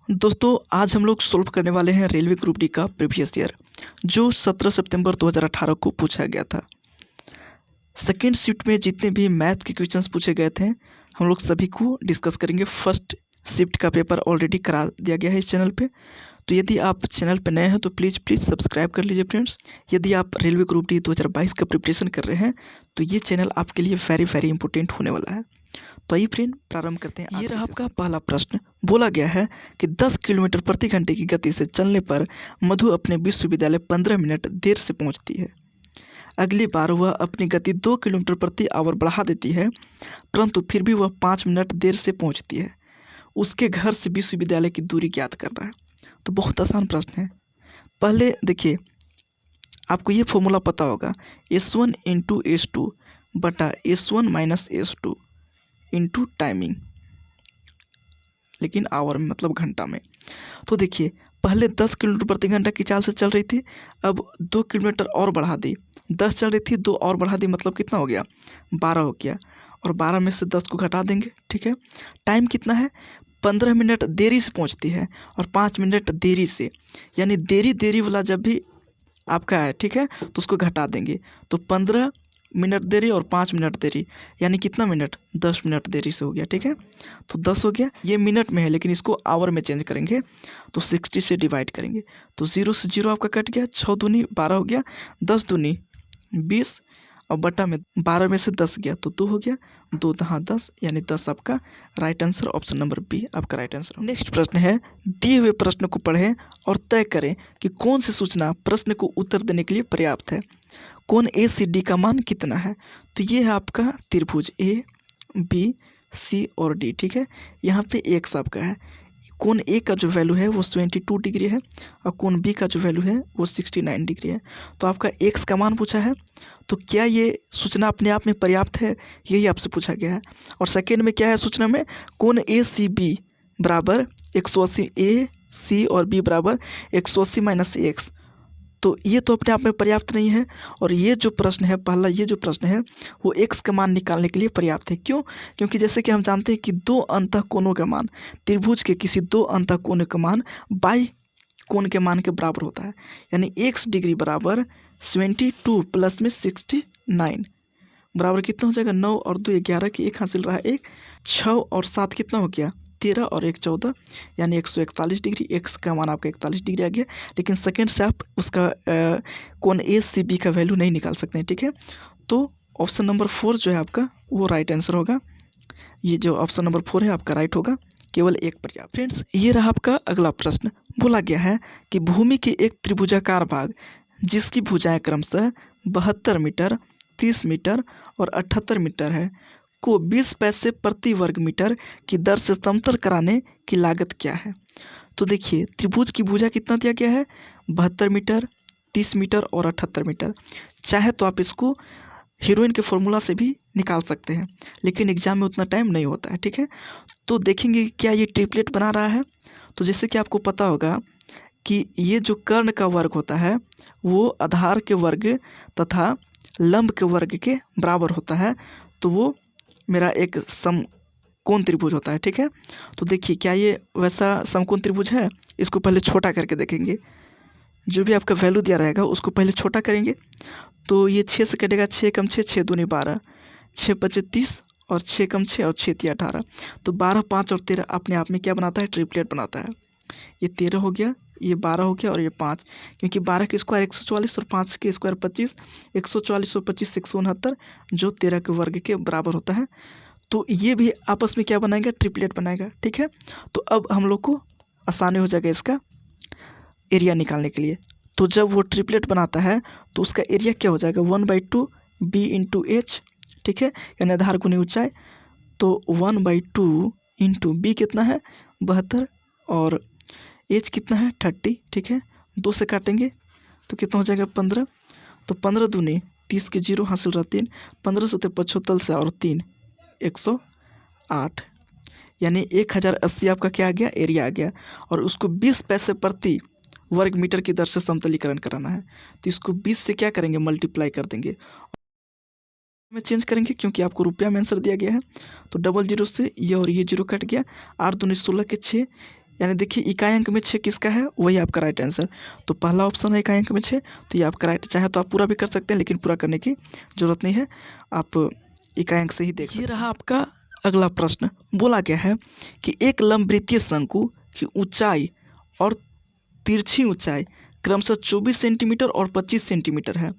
दोस्तों आज हम लोग सोल्व करने वाले हैं रेलवे ग्रुप डी का प्रीवियस ईयर जो 17 सितंबर 2018 को पूछा गया था। सेकेंड शिफ्ट में जितने भी मैथ के क्वेश्चंस पूछे गए थे हम लोग सभी को डिस्कस करेंगे। फर्स्ट शिफ्ट का पेपर ऑलरेडी करा दिया गया है इस चैनल पे, तो यदि आप चैनल पे नए हैं तो प्लीज़ सब्सक्राइब कर लीजिए फ्रेंड्स। यदि आप रेलवे ग्रुप डी 2022 का प्रिपरेशन कर रहे हैं तो ये चैनल आपके लिए वेरी इंपॉर्टेंट होने वाला है। तो आइए फ्रेंड प्रारंभ करते हैं। ये रहा आपका पहला प्रश्न। बोला गया है कि 10 किलोमीटर प्रति घंटे की गति से चलने पर मधु अपने विश्वविद्यालय 15 मिनट देर से पहुंचती है। अगली बार वह अपनी गति 2 किलोमीटर प्रति आवर बढ़ा देती है, परंतु फिर भी वह 5 मिनट देर से पहुंचती है। उसके घर से विश्वविद्यालय की दूरी ज्ञात करना है। तो बहुत आसान प्रश्न है। पहले देखिए, आपको ये फॉर्मूला पता होगा, S1 इंटू S2 बटा S1 minus S2 into timing, लेकिन आवर में मतलब घंटा में। तो देखिए पहले 10 किलोमीटर प्रति घंटा की चाल से चल रही थी, अब 2 किलोमीटर और बढ़ा दी। 10 चल रही थी, 2 और बढ़ा दी, मतलब कितना हो गया 12 हो गया, और 12 में से 10 को घटा देंगे। ठीक है, टाइम कितना है, 15 मिनट देरी से पहुंचती है और 5 मिनट देरी से, यानी देरी वाला जब भी आपका है, ठीक है, तो उसको घटा देंगे। तो 15 मिनट देरी और 5 मिनट देरी, यानी कितना मिनट, 10 मिनट देरी से हो गया। ठीक है, तो 10 हो गया, ये मिनट में है लेकिन इसको आवर में चेंज करेंगे तो 60 से डिवाइड करेंगे तो 0 से 0 आपका कट गया, 6 दूनी 12 हो गया, 10 दूनी 20 और बटा में 12 में से 10 गया तो 2 हो गया, 2 दहा 10, यानी 10 आपका right answer, option number B आपका राइट आंसर। नेक्स्ट प्रश्न है, दिए हुए प्रश्न को पढ़ें और तय करें कि कौन सी सूचना प्रश्न को उत्तर देने के लिए पर्याप्त है। कोण ए सी डी का मान कितना है। तो ये है आपका त्रिभुज ए बी सी और डी। ठीक है, यहाँ पे एक्स आपका है, कोण ए का जो वैल्यू है वो 72 डिग्री है और कोण बी का जो वैल्यू है वो 69 डिग्री है। तो आपका एक्स का मान पूछा है, तो क्या ये सूचना अपने आप में पर्याप्त है, यही आपसे पूछा गया है। और सेकेंड में क्या है सूचना में, कोण ए सी बी बराबर 180, ए सी और बी बराबर 180 माइनस एक्स, तो ये तो अपने आप में पर्याप्त नहीं है। और ये जो प्रश्न है पहला, ये जो प्रश्न है वो x का मान निकालने के लिए पर्याप्त है। क्यों? क्योंकि जैसे कि हम जानते हैं कि दो अंतःकोणों का मान, त्रिभुज के किसी दो अंतःकोणों का मान बाई कोण के मान के बराबर होता है, यानी x डिग्री बराबर 72 प्लस में 69 बराबर कितना हो जाएगा, 9 और 2 11 की एक हासिल रहा, 1 6 और 7 कितना हो गया 13 और 1 14, यानी 141 डिग्री। एक्स का मान आपका 41 डिग्री आ गया, लेकिन सेकेंड से आप उसका कोण ए सी बी का वैल्यू नहीं निकाल सकते हैं। ठीक है, तो ऑप्शन नंबर 4 जो है आपका वो राइट आंसर होगा। ये जो ऑप्शन नंबर 4 है आपका राइट होगा, केवल एक पर्याप्त। फ्रेंड्स ये रहा आपका अगला प्रश्न। बोला गया है कि भूमि के एक त्रिभुजाकार भाग जिसकी भुजाएं क्रमशः 72 मीटर, 30 मीटर और 78 मीटर है को 20 पैसे प्रति वर्ग मीटर की दर से समतल कराने की लागत क्या है। तो देखिए त्रिभुज की भुजा कितना दिया गया है, 72 मीटर, 30 मीटर और 78 मीटर। चाहे तो आप इसको हीरोइन के फॉर्मूला से भी निकाल सकते हैं, लेकिन एग्जाम में उतना टाइम नहीं होता है। ठीक है, तो देखेंगे क्या ये ट्रिपलेट बना रहा है। तो जैसे कि आपको पता होगा कि ये जो कर्ण का वर्ग होता है वो आधार के वर्ग तथा लंब के वर्ग के बराबर होता है, तो वो मेरा एक समकोण त्रिभुज होता है। ठीक है, तो देखिए क्या ये वैसा समकोण त्रिभुज है। इसको पहले छोटा करके देखेंगे, जो भी आपका वैल्यू दिया रहेगा उसको पहले छोटा करेंगे तो ये 6 से कटेगा, 6 कम 6 6 दूनी 12, 6 पचे 30 और 6 कम 6 और 6 तिया 18, तो 12 5 और 13 अपने आप में क्या बनाता है, ट्रिपलेट बनाता है। ये 13 हो गया, ये 12 हो गया और ये 5, क्योंकि 12 के स्क्वायर 144 और 5 के स्क्वायर 25, 144 और 25 169 जो 13 के वर्ग के बराबर होता है। तो ये भी आपस में क्या बनाएगा, ट्रिपलेट बनाएगा। ठीक है, तो अब हम लोग को आसानी हो जाएगा इसका एरिया निकालने के लिए। तो जब वो ट्रिपलेट बनाता है तो उसका एरिया क्या हो जाएगा, 1/2 बी इंटू एच। ठीक है, यानी आधार गुनी ऊंचाई, तो 1/2 इंटू बी कितना है 72 और एच कितना है 30। ठीक है, 2 से काटेंगे तो कितना हो जाएगा 15, तो 15 दूनी 30 के 0 हासिल रहा 3, 15 से 75 से और 3 108, यानी 1080 आपका क्या आ गया, एरिया आ गया। और उसको 20 पैसे प्रति वर्ग मीटर की दर से समतलीकरण कराना है, तो इसको 20 से क्या करेंगे, मल्टीप्लाई कर देंगे में चेंज करेंगे, क्योंकि आपको रुपया में आंसर दिया गया है। तो 00 से ये और ये 0 कट गया, 8 दूनी 16 के 6, यानी देखिए इकाई अंक में 6 किसका है, वही आपका राइट आंसर। तो पहला ऑप्शन है इकाई अंक में 6, तो ये आपका राइट। चाहे तो आप पूरा भी कर सकते हैं, लेकिन पूरा करने की ज़रूरत नहीं है, आप इकाई अंक से ही देख सकते हैं। ये रहा आपका अगला प्रश्न। बोला गया है कि एक लंबवृत्तीय शंकु की ऊंचाई और तिरछी ऊंचाई क्रमशः 24 सेंटीमीटर और 25 सेंटीमीटर है,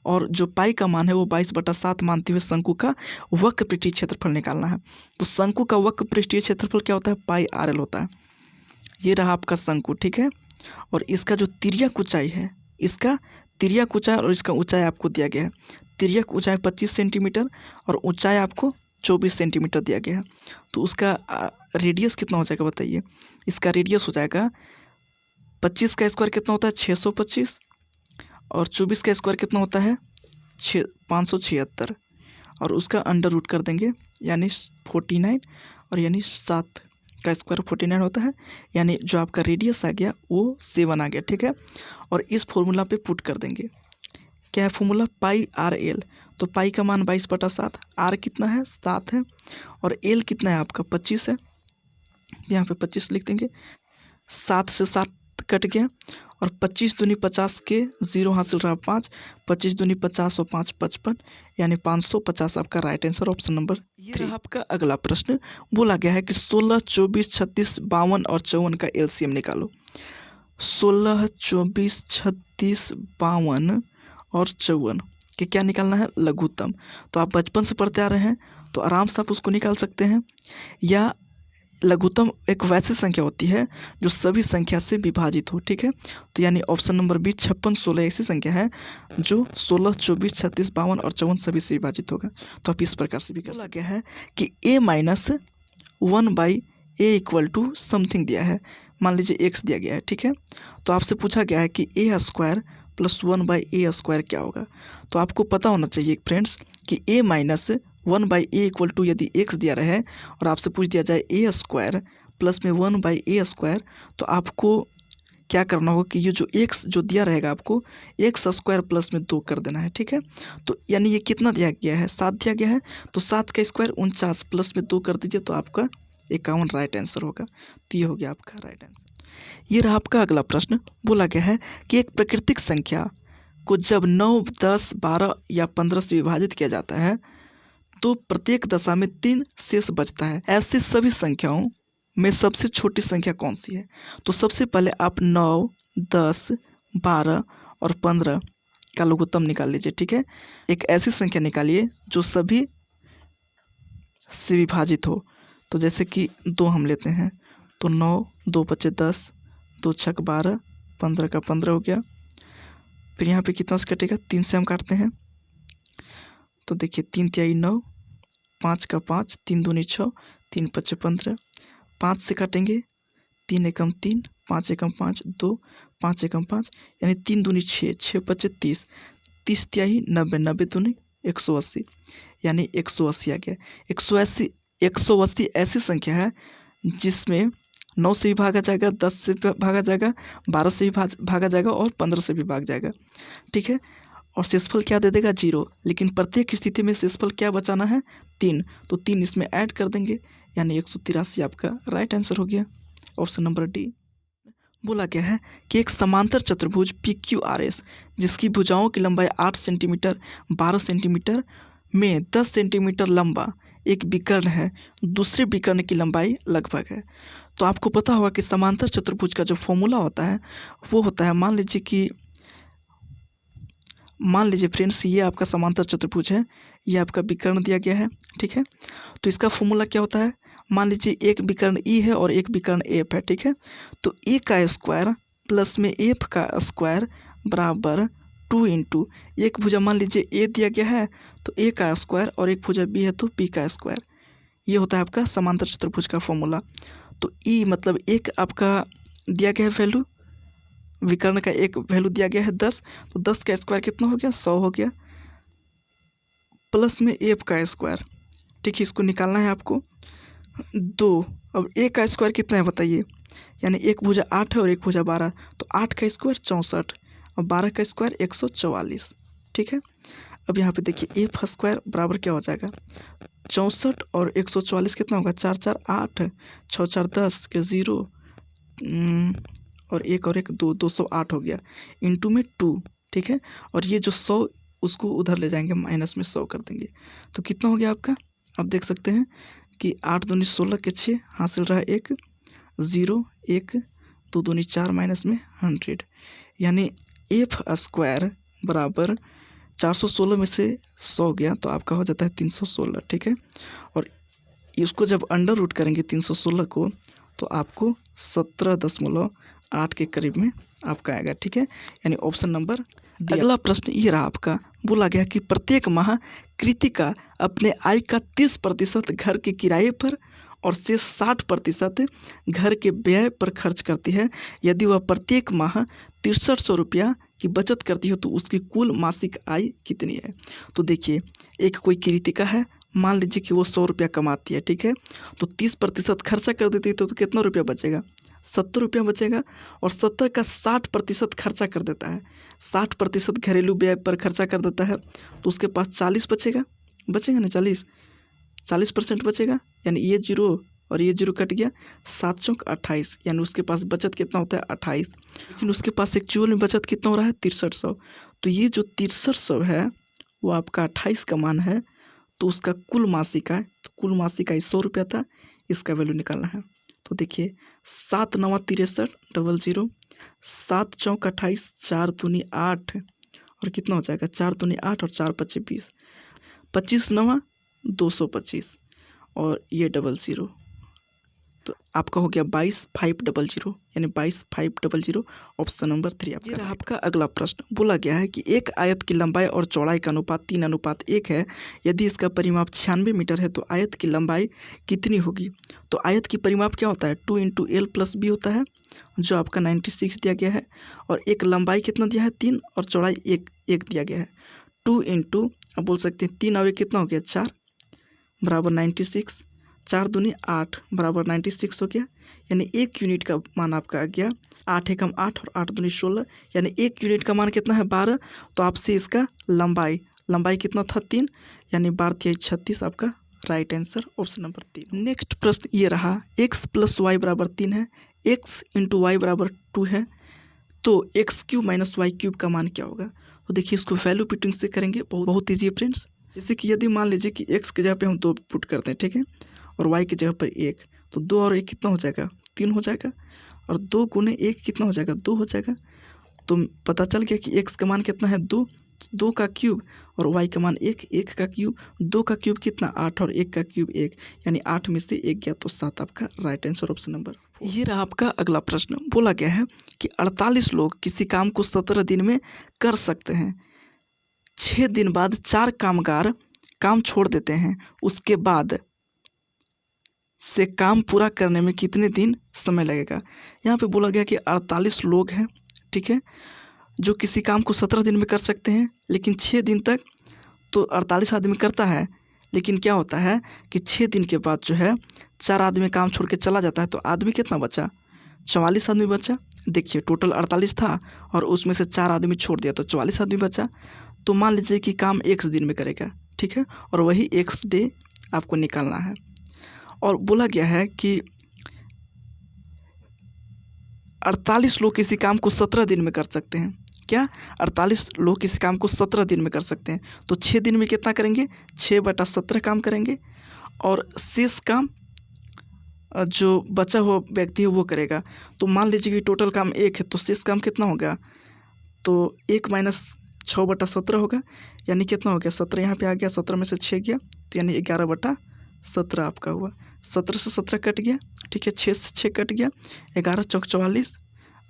और जो पाई का मान है वो 22/7 मानते हुए शंकु का वक्र पृष्ठीय क्षेत्रफल निकालना है। तो शंकु का वक्र पृष्ठीय क्षेत्रफल क्या होता है, पाई RL होता है। ये रहा आपका शंकु, ठीक है। और इसका जो तिर्यक ऊंचाई है, इसका तिर्यक ऊंचाई और इसका ऊंचाई आपको दिया गया है। तिर्यक ऊंचाई 25 सेंटीमीटर और ऊंचाई आपको 24 सेंटीमीटर दिया गया है। तो उसका रेडियस कितना हो जाएगा बताइए। इसका रेडियस हो जाएगा 25 का स्क्वायर कितना होता है 625, और 24 का स्क्वायर कितना होता है 576, और उसका अंडर रूट कर देंगे यानी 49, और यानी 7 का स्क्वायर 49 होता है, यानी जो आपका रेडियस आ गया वो 7 आ गया, ठीक है। और इस फॉर्मूला पे पुट कर देंगे। क्या है फॉर्मूला, पाई RL। तो पाई का मान 22/7, R कितना है 7 है, और L कितना है आपका 25 है। यहाँ पे 25 लिख देंगे, 7 से 7 कट गया, और 25 दूनी 50 के 0 हासिल रहा 5, 25 दूनी 50 और 5 55, यानी 550 आपका राइट आंसर ऑप्शन नंबर 3। आपका अगला प्रश्न बोला गया है कि 16, 24, 36, 52 और 54 का LCM निकालो। 16, 24, 36, 52 और 54 कि क्या निकालना है, लघुत्तम। तो आप बचपन से पढ़ते आ रहे हैं तो आराम से आप उसको निकाल सकते हैं। या लघुत्तम एक वैसी संख्या होती है जो सभी संख्या से विभाजित हो, ठीक है। तो यानी ऑप्शन नंबर बी 56, 16 ऐसी संख्या है जो 16, 24, 36, 52 और 54 सभी से विभाजित होगा। तो आप इस प्रकार से भी कर सकते हैं कि a-1/a इक्वल टू समथिंग दिया है, मान लीजिए x दिया गया है, ठीक है। तो आपसे पूछा गया है कि a² + 1/a² क्या होगा। तो आपको पता होना चाहिए फ्रेंड्स कि a-1/a इक्वल टू यदि x दिया रहे और आपसे पूछ दिया जाए a² प्लस में 1/a², तो आपको क्या करना होगा कि ये जो x जो दिया रहेगा आपको x² प्लस में 2 कर देना है, ठीक है। तो यानी ये कितना दिया गया है, 7 दिया गया है, तो 7 का स्क्वायर 49 प्लस में 2 कर दीजिए तो आपका 51 राइट आंसर होगा। तो ये हो गया आपका राइट आंसर। ये रहा आपका अगला प्रश्न। बोला गया है कि एक प्राकृतिक संख्या को जब 9, 10, 12 या 15 से विभाजित किया जाता है तो प्रत्येक दशा में 3 शेष बचता है। ऐसी सभी संख्याओं में सबसे छोटी संख्या कौन सी है। तो सबसे पहले आप 9, 10, 12 और 15 का लघुत्तम निकाल लीजिए, ठीक है। एक ऐसी संख्या निकालिए जो सभी से विभाजित हो। तो जैसे कि 2 हम लेते हैं, तो 9, 2 बचे 10, 2 छक 12, 15 का 15 हो गया। फिर यहाँ पे कितना से कटेगा, 3 से हम काटते हैं। तो देखिए 3 तिहाई 9, 5 का 5, 3 दूनी 6, 3 पचे 15, 5 से काटेंगे, 3 एकम 3, 5 एकम 5, 2, 5 एकम 5, यानी 3 दूनी 6, 6 पचे 30, 30 तिहाई 90, 90 दूनी 180, यानी 180 आ गया। 180 ऐसी संख्या है जिसमें 9 से भी भागा जाएगा, 10 से भी भागा जाएगा, 12 से भी भागा जाएगा और 15 से भी भाग जाएगा, ठीक है। और शेषफल क्या दे देगा, 0। लेकिन प्रत्येक स्थिति में शेषफल क्या बचाना है, 3। तो 3 इसमें ऐड कर देंगे, यानी 183 आपका राइट आंसर हो गया, ऑप्शन नंबर डी। बोला गया है कि एक समांतर चतुर्भुज PQRS जिसकी भुजाओं की लंबाई 8 सेंटीमीटर, 12 सेंटीमीटर में 10 सेंटीमीटर लंबा एक विकर्ण है, दूसरे विकर्ण की लंबाई लगभग है। तो आपको पता होगा कि समांतर चतुर्भुज का जो फॉर्मूला होता है वो होता है, मान लीजिए फ्रेंड्स ये आपका समांतर चतुर्भुज है, ये आपका विकर्ण दिया गया है, ठीक है। तो इसका फॉर्मूला क्या होता है, मान लीजिए एक विकर्ण E है और एक विकर्ण F है, ठीक है। तो E का स्क्वायर प्लस में F का स्क्वायर बराबर 2 इंटू एक भुजा मान लीजिए A दिया गया है तो A का स्क्वायर, और एक भुजा B है तो B का स्क्वायर। ये होता है आपका समांतर चतुर्भुज का फॉर्मूला। तो E मतलब एक आपका दिया गया है वैल्यू, विकर्ण का एक वैल्यू दिया गया है 10, तो 10 का स्क्वायर कितना हो गया, 100 हो गया, प्लस में F का स्क्वायर, ठीक है। इसको निकालना है आपको 2। अब A का स्क्वायर कितना है बताइए, यानी एक भुजा 8 है और एक भुजा 12, तो 8 का स्क्वायर 64 और 12 का स्क्वायर 144, ठीक है। अब यहाँ पे देखिए F स्क्वायर बराबर क्या हो जाएगा, 64 और 144 कितना होगा, 4 4 8, 6 4 10 के 0, और एक 208 हो गया, इंटू में 2, ठीक है। और ये जो 100 उसको उधर ले जाएंगे, माइनस में 100 कर देंगे, तो कितना हो गया आपका। आप देख सकते हैं कि 8 दूनी 16 के 6 हासिल रहा 1 0 1 2 दूनी 4 माइनस में 100, यानी एफ स्क्वायर बराबर 416 में से 100 गया तो आपका हो जाता है 316, ठीक है। और इसको जब अंडर रूट करेंगे 316 को तो आपको 17.8 के करीब में आपका आएगा, ठीक है, यानी ऑप्शन नंबर। अगला प्रश्न ये रहा आपका, बोला गया कि प्रत्येक माह कृतिका अपने आय का 30% घर के किराए पर और से 60% घर के व्यय पर खर्च करती है। यदि वह प्रत्येक माह 6300 रुपया की बचत करती है तो उसकी कुल मासिक आय कितनी है। तो देखिए, एक कोई कृतिका है, मान लीजिए कि वो 100 रुपया कमाती है, ठीक है, तो 30% खर्चा कर देती है तो कितना रुपया बचेगा, 70 रुपया बचेगा। और 70 का 60% खर्चा कर देता है, 60% घरेलू व्यय पर खर्चा कर देता है, तो उसके पास 40 बचेगा ना, 40% बचेगा, यानी ये जीरो और ये जीरो कट गया, 7 चौक 28, यानी उसके पास बचत कितना होता है 28। लेकिन उसके पास एक्चुअल में बचत कितना हो रहा है 6300, तो ये जो 6300 है वो आपका 28 का मान है, तो उसका कुल मासिक आय, तो कुल मासिक आय 100 रुपया था, इसका वैल्यू निकालना है। तो देखिए 7 9 63 00, 7 चौक 28, 4 दूनी 8 और कितना हो जाएगा 4 दूनी 8 और 4 25 20, 25 9 225 और ये 00, तो आपका हो गया 22,500, यानी 22,500, ऑप्शन नंबर 3 आपका। ये रहा आपका अगला प्रश्न, बोला गया है कि एक आयत की लंबाई और चौड़ाई का अनुपात 3:1 है। यदि इसका परिमाप 96 मीटर है तो आयत की लंबाई कितनी होगी। तो आयत की परिमाप क्या होता है 2 × L+B होता है, जो आपका 96 दिया गया है, और एक लंबाई कितना दिया है 3 और चौड़ाई 1 दिया गया है। 2 × आप बोल सकते हैं 3 और कितना हो गया 4 बराबर 96, 4 दूनी 8 बराबर 96 हो गया, यानी 1 यूनिट का मान आपका आ गया 8 एकम 8 और 8 दूनी 16, यानी 1 यूनिट का मान कितना है 12। तो आपसे इसका लंबाई कितना था 3, यानी 12 × 36 आपका right answer, option number 3। Next प्रश्न ये रहा, x + y बराबर 3 है, x × y बराबर 2 है, तो x³ - y³ का मान क्या होगा। तो देखिए इसको वैल्यू पुटिंग से करेंगे, बहुत ईजी है फ्रेंड्स। जैसे कि यदि मान लीजिए कि x की जगह पे हम 2 पुट करते हैं, ठीक है, और y की जगह पर 1, तो 2 और 1 कितना हो जाएगा 3 हो जाएगा, और 2 × 1 कितना हो जाएगा 2 हो जाएगा। तो पता चल गया कि x का मान कितना है 2, 2 का क्यूब, और y का मान 1, 1 का क्यूब, 2 का क्यूब कितना 8 और 1 का क्यूब 1, यानी 8 में से 1 गया तो 7 आपका राइट आंसर, ऑप्शन नंबर। ये रहा आपका अगला प्रश्न, बोला गया है कि 48 लोग किसी काम को 17 दिन में कर सकते हैं। 6 दिन बाद 4 कामगार काम छोड़ देते हैं, उसके बाद से काम पूरा करने में कितने दिन समय लगेगा। यहाँ पे बोला गया कि 48 लोग हैं, ठीक है, जो किसी काम को 17 दिन में कर सकते हैं, लेकिन 6 दिन तक तो 48 आदमी करता है, लेकिन क्या होता है कि 6 दिन के बाद जो है 4 आदमी काम छोड़ के चला जाता है, तो आदमी कितना बचा 44 आदमी बचा। देखिए टोटल 48 था और उसमें से 4 आदमी छोड़ दिया तो 44 आदमी बचा। तो मान लीजिए कि काम 1 दिन में करेगा, ठीक है, और वही 1 डे आपको निकालना है। और बोला गया है कि 48 लोग किसी काम को 17 दिन में कर सकते हैं। क्या 48 लोग किसी काम को 17 दिन में कर सकते हैं, तो 6 दिन में कितना करेंगे 6/17 काम करेंगे, और शेष काम जो बचा हुआ व्यक्ति है वो करेगा। तो मान लीजिए कि टोटल काम 1 है, तो शेष काम कितना होगा, तो 1 - 6/17 होगा, यानी कितना हो गया 17 यहाँ पे आ गया, 17 में से 6 गया, तो यानी 11/17 आपका हुआ। 17 से 17 कट गया, ठीक है, 6 से 6 कट गया, 11 चौक 44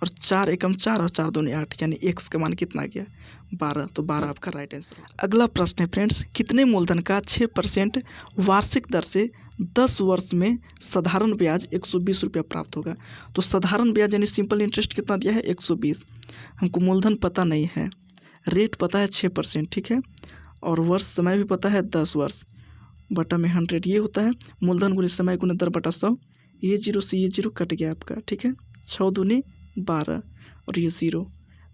और 4 एकम 4 और 4 दूनी 8, यानी x का मान कितना आ गया 12, तो 12 आपका राइट आंसर। अगला प्रश्न है फ्रेंड्स, कितने मूलधन का 6% वार्षिक दर से 10 वर्ष में साधारण ब्याज 120 रुपया प्राप्त होगा। तो साधारण ब्याज यानी सिंपल इंटरेस्ट कितना दिया है 120, हमको मूलधन पता नहीं है, रेट पता है 6%, ठीक है, और वर्ष समय भी पता है 10 वर्ष बटा में 100 ये होता है मूलधन गुने समय गुने दर बटा 100, ये 0 से ये 0 कट गया आपका, ठीक है, 6 दूनी 12 और ये 0,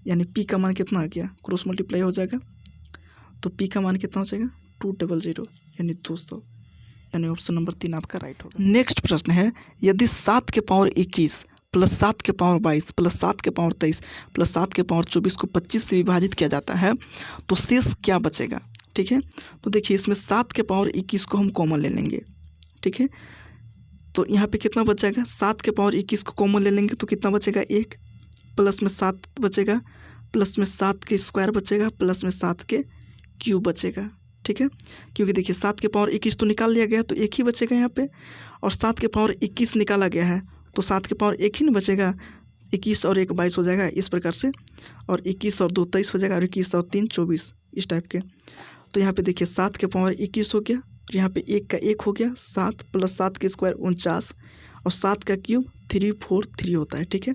यानी p का मान कितना आ गया, क्रॉस मल्टीप्लाई हो जाएगा, तो p का मान कितना हो जाएगा 200 यानी 200, यानी ऑप्शन नंबर 3 आपका राइट होगा। नेक्स्ट प्रश्न है, यदि 7 के पावर 21 प्लस 7 के पावर 22 प्लस 7 के पावर 23 प्लस 7 के पावर 24 को 25 से विभाजित किया जाता है तो शेष क्या बचेगा। ठीक है, तो देखिए इसमें 7 के पावर 21 को हम कॉमन ले लेंगे। ठीक है, तो यहाँ पे कितना बच जाएगा, 7 के पावर 21 को कॉमन ले लेंगे तो कितना बचेगा 1, प्लस में 7 बचेगा, प्लस में 7 के स्क्वायर बचेगा, प्लस में 7 के क्यूब बचेगा। ठीक है, क्योंकि देखिए 7 के पावर 21 तो निकाल लिया गया तो एक ही बचेगा यहाँ पे, और 7 के पावर 21 निकाला गया है तो 7 के पावर एक ही नहीं बचेगा, 21 और 1 22 हो जाएगा इस प्रकार से, और 21 और 2 23 हो जाएगा, और 21 और 3 24 इस टाइप के। तो यहाँ पे देखिए 7 के पावर 21 हो गया, और यहाँ पे 1 का 1 हो गया, 7 प्लस 7 के स्क्वायर 49, और 7 का क्यूब 343 होता है। ठीक है,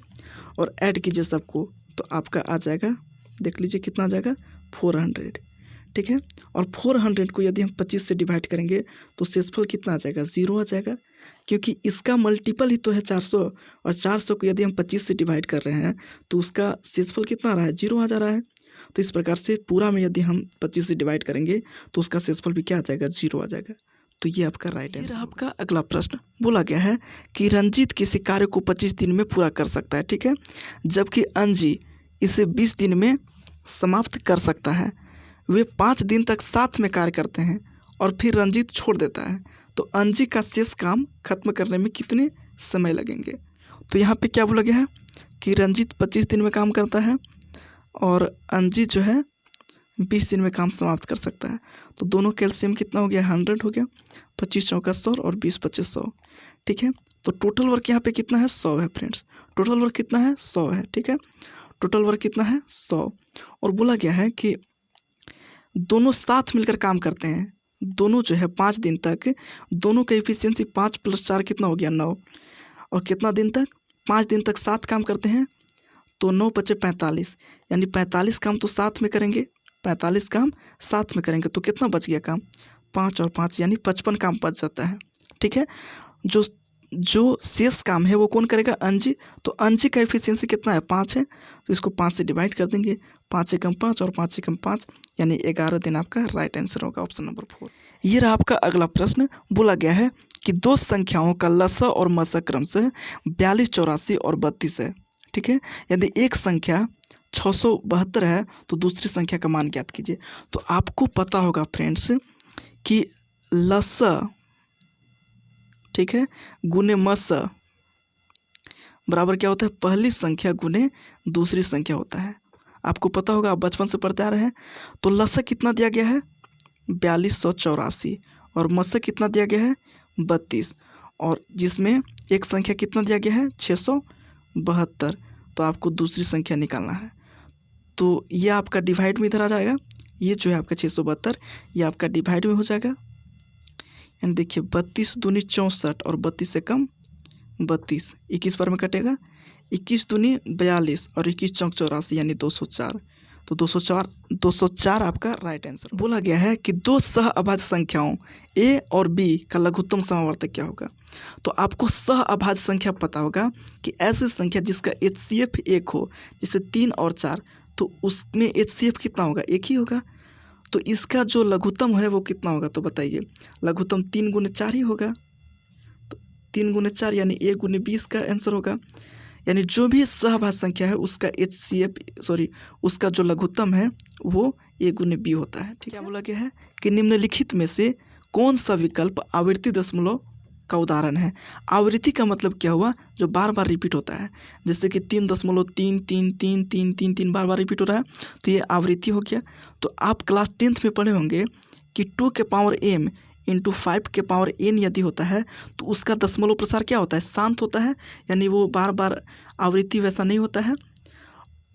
और ऐड कीजिए सबको तो आपका आ जाएगा, देख लीजिए कितना आ जाएगा 400। ठीक है, और 400 को यदि हम 25 से डिवाइड करेंगे तो शेषफल कितना आ जाएगा, 0 आ जाएगा, क्योंकि इसका मल्टीपल ही तो है 400, और 400 को यदि हम 25 से डिवाइड कर रहे हैं तो उसका शेषफल कितना आ रहा है, 0 आ जा रहा है। तो इस प्रकार से पूरा में यदि हम 25 से डिवाइड करेंगे तो उसका शेषफल भी क्या आ जाएगा, 0 आ जाएगा। तो ये आपका राइट आंसर। आपका अगला प्रश्न बोला गया है कि रंजीत किसी कार्य को 25 दिन में पूरा कर सकता है। ठीक है, जबकि अंजी इसे 20 दिन में समाप्त कर सकता है। वे 5 दिन तक साथ में कार्य करते हैं और फिर रंजीत छोड़ देता है, तो अंजी का शेष काम खत्म करने में कितने समय लगेंगे। तो यहाँ पे क्या बोला गया है कि रंजीत 25 दिन में काम करता है और अंजी जो है 20 दिन में काम समाप्त कर सकता है। तो दोनों कैल्शियम कितना हो गया, 100 हो गया, 25 चौका 100 और 20 25 100। ठीक है, तो टोटल वर्क यहाँ पे कितना है, 100 है फ्रेंड्स। टोटल वर्क कितना है, 100 है। ठीक है, टोटल वर्क कितना है, 100। और बोला गया है कि दोनों साथ मिलकर काम करते हैं, दोनों जो है 5 दिन तक, दोनों का एफिशिएंसी 5 + 4 कितना हो गया, 9। और कितना दिन तक, 5 दिन तक साथ काम करते हैं, तो 9 बचे 45, यानी 45 काम तो साथ में करेंगे, 45 काम साथ में करेंगे तो कितना बच गया काम, 5 और 5 यानी 55 काम बच जाता है। ठीक है, जो शेष काम है वो कौन करेगा, अंजी। तो अंजी का एफिशिएंसी कितना है, 5 है, तो इसको 5 से डिवाइड कर देंगे, 5 एकम 5 और 5 एकम 5 यानी 11 दिन आपका राइट आंसर होगा, ऑप्शन नंबर 4। ये रहा आपका अगला प्रश्न। बोला गया है कि दो संख्याओं का लसा और मसा क्रमशः 42 84 और 32 है। ठीक है, यदि एक संख्या 672 है तो दूसरी संख्या का मान ज्ञात कीजिए। तो आपको पता होगा फ्रेंड्स कि लसा, ठीक है, गुने मसा बराबर क्या होता है, पहली संख्या गुने दूसरी संख्या होता है। आपको पता होगा, आप बचपन से पढ़ते आ रहे हैं। तो लसा कितना दिया गया है, 4284, और मसा कितना दिया गया है, 32, और जिसमें एक संख्या कितना दिया गया है, 672। तो आपको दूसरी संख्या निकालना है। तो ये आपका डिवाइड में इधर आ जाएगा, ये जो है आपका 672 ये आपका डिवाइड में हो जाएगा। एंड देखिए 32 दूनी 64 और 32 से कम 32, 21 बार में कटेगा, 21 दूनी 42 और 21 चौक 84 यानी 204। तो 204 आपका राइट आंसर। बोला गया है कि दो सह अभाज्य संख्याओं a और b का लघुत्तम समावर्तक क्या होगा। तो आपको सह अभाज्य संख्या पता होगा कि ऐसी संख्या जिसका HCF 1 हो, जैसे 3 और 4, तो उसमें HCF कितना होगा, 1 ही होगा। तो इसका जो लघुत्तम है वो कितना होगा, तो बताइए। लघुत्तम 3 गुने 4 ही होगा, तो 3 गुने 4 यानी a गुने 20 का आंसर होगा। यानी जो भी सहभाज्य संख्या है उसका उसका जो लघुत्तम है वो a गुने b होता है। ठीक है, बोला गया है कि निम्नलिखित में से कौन सा विकल्प आवृत्ति दशमलव का उदाहरण है। आवृत्ति का मतलब क्या हुआ, जो बार बार रिपीट होता है, जैसे कि 3.33333 बार बार रिपीट हो रहा है, तो ये आवृत्ति हो गया। तो आप क्लास 10th में पढ़े होंगे कि 2 के पावर m इंटू 5 के पावर n यदि होता है तो उसका दशमलव प्रसार क्या होता है, शांत होता है, यानी वो बार बार आवृत्ति वैसा नहीं होता है।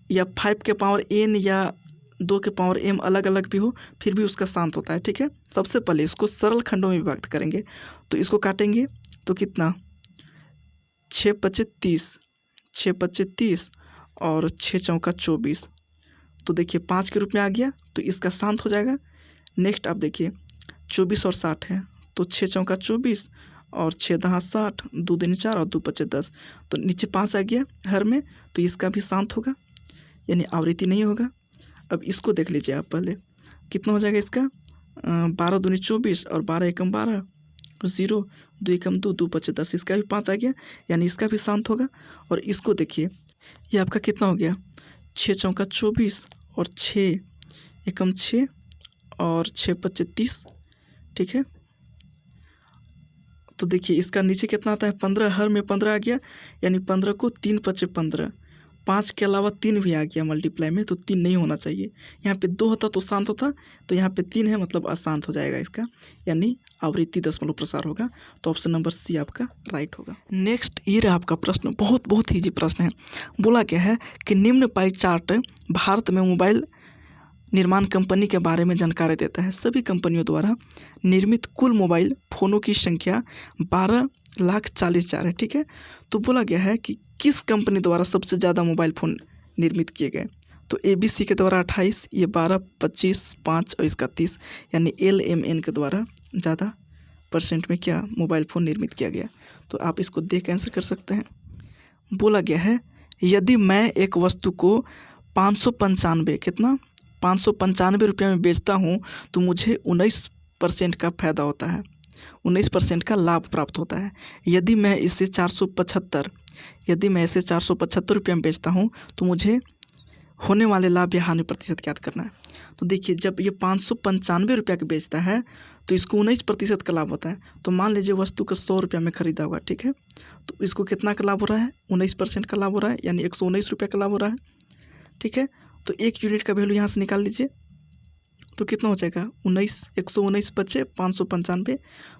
या 5 के पावर n या 2 के पावर m अलग अलग भी हो फिर भी उसका शांत होता है। ठीक है, सबसे पहले इसको सरल खंडों में विभक्त करेंगे। तो इसको काटेंगे तो कितना, 6 × 25 6 × 25 और 6 चौका 24। तो देखिए 5 के रूप में आ गया, तो इसका शांत हो जाएगा। नेक्स्ट आप देखिए 24 और 60 है, तो 6 चौका 24 और 6 दहा 60, 2 दूनी 4 और 2 पचे 10। तो नीचे 5 आ गया हर में, तो इसका भी शांत होगा, यानी आवृत्ति नहीं होगा। अब इसको देख लीजिए आप पहले, कितना हो जाएगा इसका, 12 दूनी 24 और 12 एकम 12, 0, 2 एकम 2, 2 पचे 10, इसका भी 5 आ गया, यानी इसका भी शांत होगा। और इसको देखिए, ये आपका कितना हो गया, 6 चौका 24 और 6 एकम 6 और 6 पचे 30, ठीक है। तो देखिए इसका नीचे कितना आता है, 15, हर में 15 आ गया, यानी 15 को 3 पचे 15, 5 के अलावा 3 भी आ गया मल्टीप्लाई में, तो 3 नहीं होना चाहिए। यहाँ पे 2 होता तो शांत होता, तो यहाँ पे 3 है मतलब अशांत हो जाएगा इसका, यानी आवृत्ति दशमलव प्रसार होगा। तो ऑप्शन नंबर सी आपका राइट होगा। नेक्स्ट ये रहा आपका प्रश्न, बहुत ईजी प्रश्न है। बोला क्या है कि निम्न पाई चार्ट भारत में मोबाइल निर्माण कंपनी के बारे में जानकारी देता है। सभी कंपनियों द्वारा निर्मित कुल मोबाइल फ़ोनों की संख्या 12,40,000 है, ठीक है। तो बोला गया है कि किस कंपनी द्वारा सबसे ज़्यादा मोबाइल फ़ोन निर्मित किए गए। तो ABC के द्वारा 28, ये 12, 25, 5 और इसका 30, यानी LMN के द्वारा ज़्यादा % में क्या मोबाइल फ़ोन निर्मित किया गया। तो आप इसको देख आंसर कर सकते हैं। बोला गया है यदि मैं एक वस्तु को 595 कितना 595 रुपये में बेचता हूँ तो मुझे 19% का फ़ायदा होता है, 19% का लाभ प्राप्त होता है। यदि मैं इसे 475 रुपये में बेचता हूँ तो मुझे होने वाले लाभ या हानि प्रतिशत ज्ञात करना है। तो देखिए जब ये 595 रुपये का बेचता है तो इसको 19% का लाभ होता है। तो मान लीजिए वस्तु को 100 रुपये में खरीदा होगा, ठीक है। तो इसको कितना का लाभ हो रहा है, 19% का लाभ हो रहा है, यानी 119 रुपये का लाभ हो रहा है, ठीक है। तो 1 यूनिट का वैल्यू यहाँ से निकाल लीजिए, तो कितना हो जाएगा 119 बचे 595,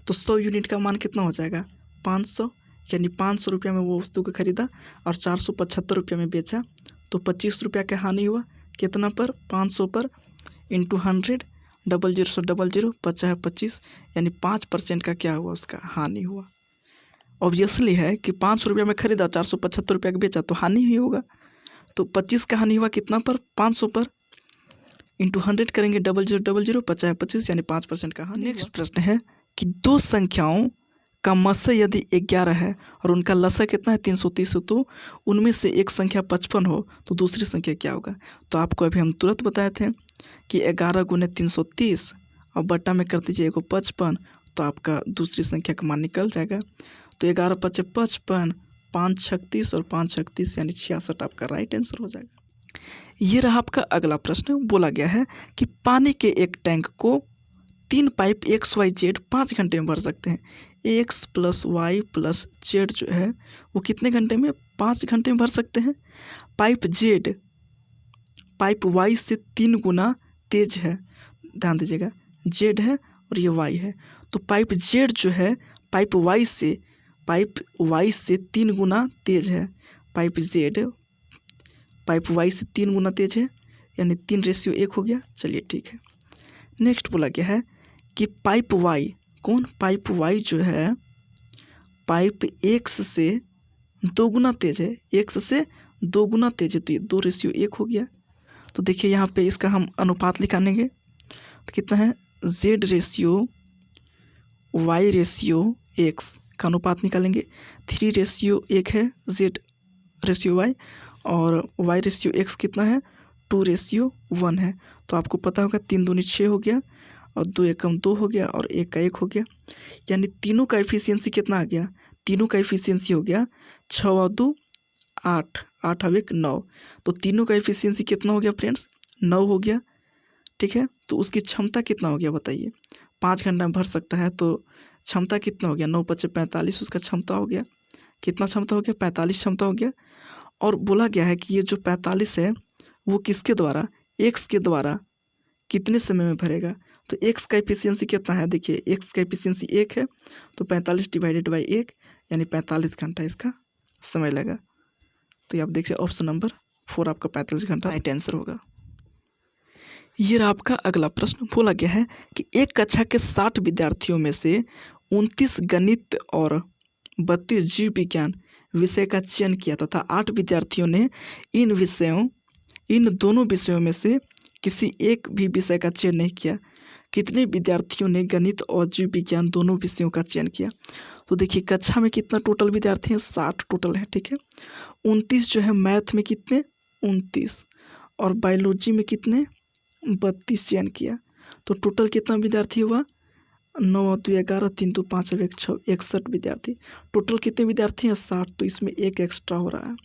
तो 100 यूनिट का मान कितना हो जाएगा 500, यानी 500 रुपये में वो वस्तु को खरीदा और 475 रुपये में बेचा, तो 25 रुपये का हानि हुआ। कितना पर, 500 पर इंटू 100, 00 50 25, यानी 5% का क्या हुआ, उसका हानि हुआ। ऑब्वियसली है कि 500 रुपये में खरीदा 475 रुपये का बेचा तो हानि ही होगा। तो 25 का हानि हुआ कितना पर, 500 पर इंटू 100 करेंगे 00 50 25, यानी 5% का हानि। नेक्स्ट प्रश्न है कि दो संख्याओं का मस्य यदि 11 है और उनका लसा कितना है 330 हो, तो उनमें से एक संख्या 55 हो तो दूसरी संख्या क्या होगा। तो आपको अभी हम तुरंत बताए थे कि 11 गुने 330 और बट्टा में कर दीजिए 55, तो आपका दूसरी संख्या का मान निकल जाएगा। तो 11 पचे 55, 5 36 और 5 36, यानी 66 आपका राइट आंसर हो जाएगा। ये रहा आपका अगला प्रश्न। बोला गया है कि पानी के एक टैंक को 3 पाइप XYZ 5 घंटे में भर सकते हैं। X + Y + Z जो है वो कितने घंटे में, 5 घंटे में भर सकते हैं। पाइप Z पाइप Y से 3 गुना तेज है, ध्यान दीजिएगा, Z है और ये Y है। तो पाइप Z जो है पाइप Y से 3 गुना तेज है। पाइप Z पाइप Y से 3 गुना तेज है, यानी 3:1 हो गया। चलिए ठीक है। नेक्स्ट बोला गया है कि पाइप Y पाइप Y जो है पाइप X से 2 गुना तेज है, X से 2 गुना तेज है, तो ये 2:1 हो गया। तो देखिए यहाँ पे इसका हम अनुपात निकालेंगे तो कितना है, Z/Y/X का अनुपात निकालेंगे। 3:1 है Z/Y और Y/X कितना है, 2:1 है। तो आपको पता होगा 3 दूनी 6 हो गया और 2 एकम 2 हो गया और 1 का 1 हो गया, यानी तीनों का एफिशिएंसी कितना आ गया, तीनों का एफिशिएंसी हो गया 6 और 2 8, 8 और 1 9। तो तीनों का एफिशिएंसी कितना हो गया फ्रेंड्स, 9 हो गया, ठीक है। तो उसकी क्षमता कितना हो गया बताइए, 5 घंटा में भर सकता है, तो क्षमता कितना हो गया, 9 × 5 = 45, उसका क्षमता हो गया, कितना क्षमता हो गया, 45 क्षमता हो गया। और बोला गया है कि ये जो 45 है वो किसके द्वारा, X के द्वारा कितने समय में भरेगा। तो X का एफिशिएंसी कितना है, देखिए X का एफिशिएंसी 1 है, तो 45 / 1 यानी 45 घंटा इसका समय लगा। तो ये आप देखिए ऑप्शन नंबर 4 आपका 45 घंटा राइट आंसर होगा। ये रहा आपका अगला प्रश्न। बोला गया है कि एक कक्षा के 60 विद्यार्थियों में से 29 गणित और 32 जीव विज्ञान विषय का चयन किया तथा 8 विद्यार्थियों ने इन दोनों विषयों में से किसी एक भी विषय का चयन नहीं किया। कितने विद्यार्थियों ने गणित और जीव विज्ञान दोनों विषयों का चयन किया। तो देखिए कक्षा में कितना टोटल विद्यार्थी हैं, 60 टोटल है, ठीक है। 29 जो है मैथ में कितने, 29 और बायोलॉजी में कितने, 32 चयन किया। तो टोटल कितना विद्यार्थी हुआ, 9 और 2 11, 3 2 5 और 1 6, 61 विद्यार्थी। टोटल कितने विद्यार्थी हैं? 60। तो इसमें एक एक्स्ट्रा हो रहा है।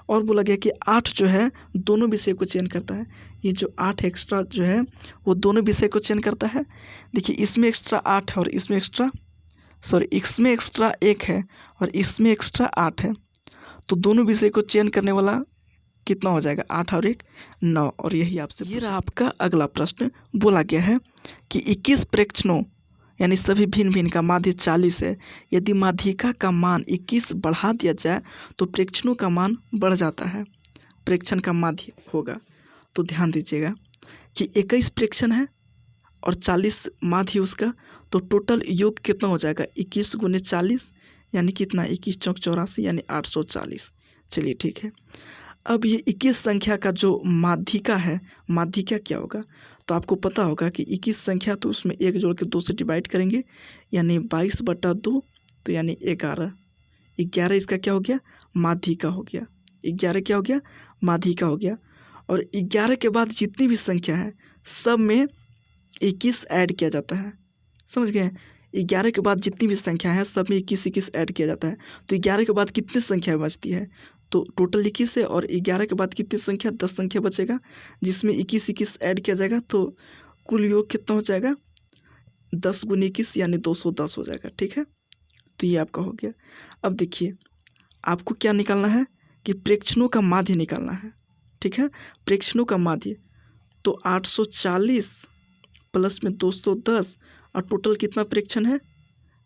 और बोला गया कि 8 जो है दोनों विषय को चयन करता है। ये जो 8 एक्स्ट्रा जो है वो दोनों विषय को चयन करता है। देखिए इसमें एक्स्ट्रा 8 है और इसमें एक्स्ट्रा इसमें एक्स्ट्रा 1 है और इसमें एक्स्ट्रा 8 है। तो दोनों विषय को चयन करने वाला कितना हो जाएगा? 8 और 1 9। और यही आपसे ये रहा आपका अगला प्रश्न। बोला गया है कि 21 प्रेक्षणों यानी सभी भिन्न भिन्न का माध्य 40 है। यदि माध्यिका का मान 21 बढ़ा दिया जाए तो प्रेक्षणों का मान बढ़ जाता है। प्रेक्षण का माध्य होगा। तो ध्यान दीजिएगा कि 21 प्रेक्षण है और 40 माध्य उसका, तो टोटल योग कितना हो जाएगा? 21 गुने 40 यानी कितना? 21 चौक 84 यानी 840। चलिए ठीक है। अब ये 21 संख्या का जो माध्यिका है, माध्यिका क्या होगा? तो आपको पता होगा कि 21 संख्या तो उसमें 1 जोड़ के 2 से डिवाइड करेंगे यानी 22/2 तो यानी 11। 11 इसका क्या हो गया? माध्यिका हो गया। 11 क्या हो गया? माध्यिका हो गया। और 11 के बाद जितनी भी संख्या है सब में 21 ऐड किया जाता है। समझ गए? 11 के बाद जितनी भी संख्या है सब में 21 ऐड किया जाता है। तो 11 के बाद कितनी संख्या बचती है? तो टोटल 21 है और 11 के बाद कितनी संख्या? 10 संख्या बचेगा जिसमें 21 ऐड किया जाएगा। तो कुल योग कितना हो जाएगा? 10 गुने 21 यानी 210 हो जाएगा। ठीक है, तो ये आपका हो गया। अब देखिए आपको क्या निकालना है कि प्रेक्षणों का माध्य निकालना है। ठीक है, प्रेक्षणों का माध्य। तो 840 प्लस में 210 और टोटल कितना प्रेक्षण है?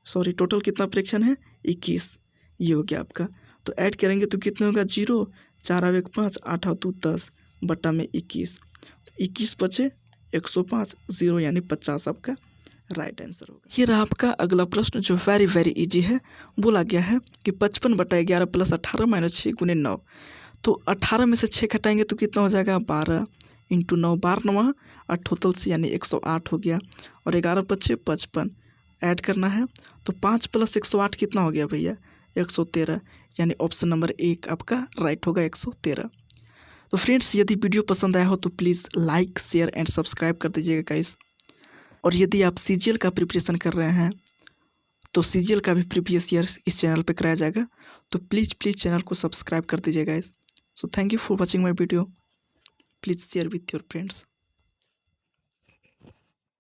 टोटल कितना प्रेक्षण है? 21। ये हो गया आपका। तो ऐड करेंगे तो कितने होगा? 0 4 और 1 5 8 और 2 10 बटा में 21। 21 बचे 105 0 यानी 50 आपका राइट आंसर होगा। ये रहा आपका अगला प्रश्न जो वेरी वेरी इजी है। बोला गया है कि 55/11 प्लस 18 माइनस 6 गुने 9। तो 18 में से 6 घटाएंगे तो कितना हो जाएगा? 12 इंटू 9 12 9 और टोटल से यानी 108 हो गया। और 11 बचे 55 ऐड करना है। तो 5 + 108 कितना हो गया भैया? 113 यानी ऑप्शन नंबर 1 आपका राइट होगा 113। तो फ्रेंड्स यदि वीडियो पसंद आया हो तो please like share and subscribe कर दीजिएगा गाइस। और यदि आप सीजीएल का प्रिपरेशन कर रहे हैं तो सीजीएल का भी प्रीवियस ईयर इस चैनल पे कराया जाएगा। तो प्लीज़ चैनल को सब्सक्राइब कर दीजिएगा guys. So thank you for watching my video. Please share with your friends.